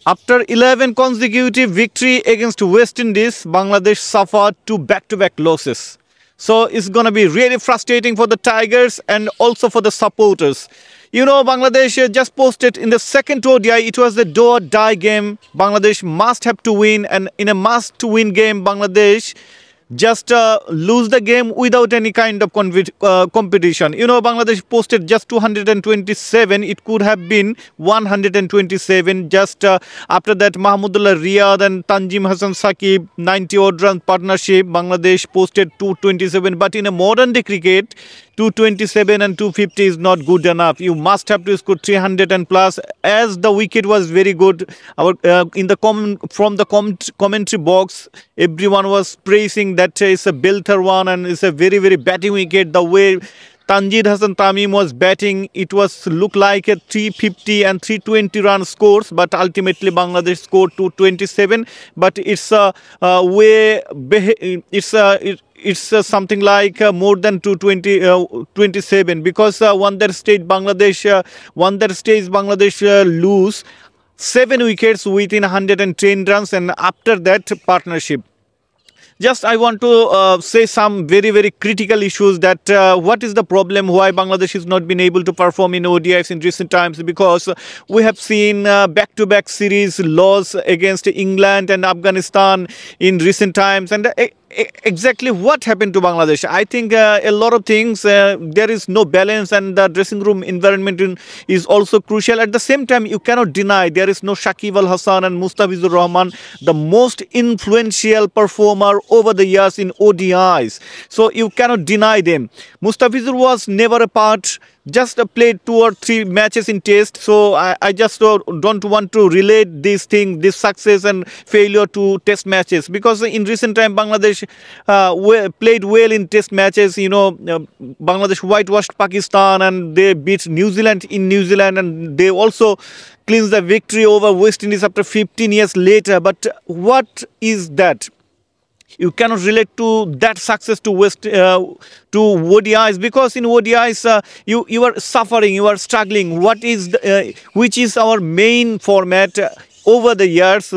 After 11 consecutive victory against West Indies, Bangladesh suffered two back-to-back losses. So it's going to be really frustrating for the Tigers and also for the supporters. You know, Bangladesh just posted in the second ODI, it was the do-or-die game. Bangladesh must have to win, and in a must-win game, Bangladesh just lose the game without any kind of competition. You know, Bangladesh posted just 227. It could have been 127. Just after that, Mahmudullah Riyad and Tanjim Hassan Saqib 90 odd run partnership. Bangladesh posted 227. But in a modern day cricket, 227 and 250 is not good enough. You must have to score 300 and plus. As the wicket was very good, from the commentary box, everyone was praising that it's a belter one and it's a very, very batting wicket. The way Tanjid Hassan Tamim was batting, it was look like a 350 and 320 run scores, but ultimately Bangladesh scored 227. But it's something like more than 227 because one that stage Bangladesh lose 7 wickets within 110 runs, and after that partnership. Just I want to say some very, very critical issues that what is the problem why Bangladesh has not been able to perform in ODIs in recent times, because we have seen back-to-back series loss against England and Afghanistan in recent times, and exactly what happened to Bangladesh. I think a lot of things, there is no balance, and the dressing room environment is also crucial. At the same time, you cannot deny there is no Shakib Al Hasan and Mustafizur Rahman, the most influential performer over the years in ODIs. So you cannot deny them. Mustafizur was never a part, just played 2 or 3 matches in test. So I just don't want to relate this success and failure to test matches, because in recent time Bangladesh played well in test matches. You know, Bangladesh whitewashed Pakistan and they beat New Zealand in New Zealand, and they also clinched the victory over West Indies after 15 years later. But what is that? You cannot relate to that success to ODIs, because in ODIs you are suffering, you are struggling. Which is our main format over the years?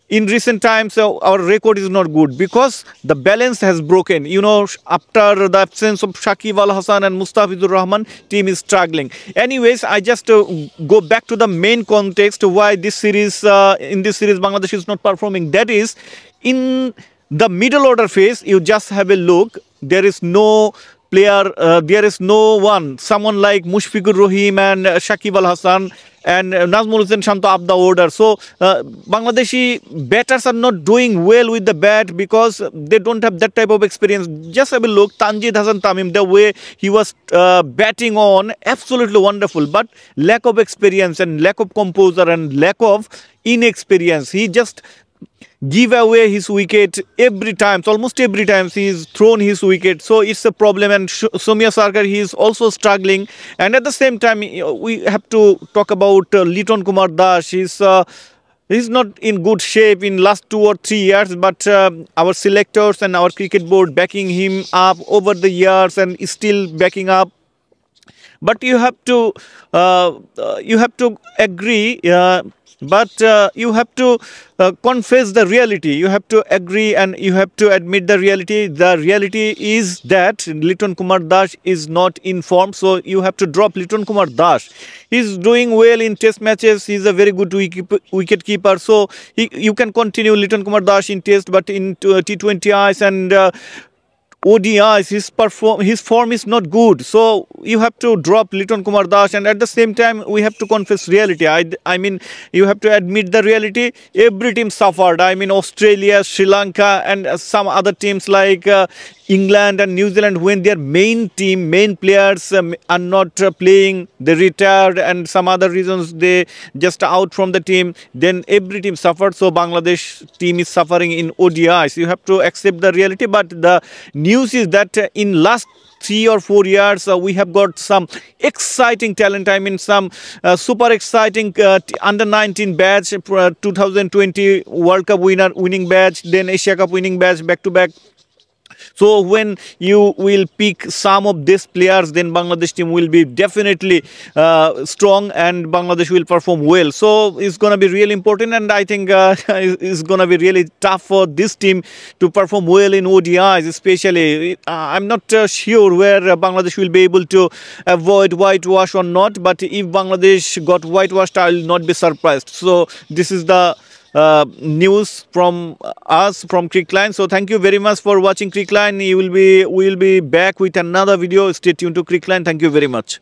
In recent times, our record is not good because the balance has broken. You know, after the absence of Shakib Al Hasan and Mustafizur Rahman, team is struggling. Anyways, I just go back to the main context why in this series Bangladesh is not performing. That is, in the middle order phase, you just have a look. There is no player, there is no one, someone like Mushfiqur Rahim and Shakib Al Hasan and Nazmul Hussain Shanto up the order. So Bangladeshi batters are not doing well with the bat because they don't have that type of experience. Just have a look, Tanjid Hassan Tamim, the way he was batting on, absolutely wonderful, but lack of experience and lack of composure and lack of inexperience. He just give away his wicket every time. So almost every time he's thrown his wicket. So it's a problem. And Soumya Sarkar, he is also struggling. And at the same time, we have to talk about Liton Kumar Das. He's not in good shape in last 2 or 3 years, but our selectors and our cricket board backing him up over the years and is still backing up. But you have to agree. But you have to confess the reality. You have to agree and you have to admit the reality. The reality is that Liton Kumar Das is not in form. So you have to drop Liton Kumar Das. He's doing well in test matches. He's a very good wicket keeper. So you can continue Liton Kumar Das in test, but in T20Is and ODIs, his form is not good. So you have to drop Liton Kumar Das, and at the same time we have to confess reality. I mean, you have to admit the reality. Every team suffered. I mean, Australia, Sri Lanka and some other teams like England and New Zealand, when their main players are not playing, they retired, and some other reasons they just out from the team, then every team suffered. So Bangladesh team is suffering in ODIs. You have to accept the reality. But the news is that in last 3 or 4 years, we have got some exciting talent. I mean, some super exciting under 19 batch, 2020 World Cup winning batch, then Asia Cup winning batch, back to back. So when you will pick some of these players, then Bangladesh team will be definitely strong and Bangladesh will perform well. So it's going to be really important, and I think it's going to be really tough for this team to perform well in ODIs, especially. I'm not sure where Bangladesh will be able to avoid whitewash or not, but if Bangladesh got whitewashed, I will not be surprised. So this is the news from us from Crickline. So thank you very much for watching Crickline. We will be back with another video. Stay tuned to Crickline. Thank you very much.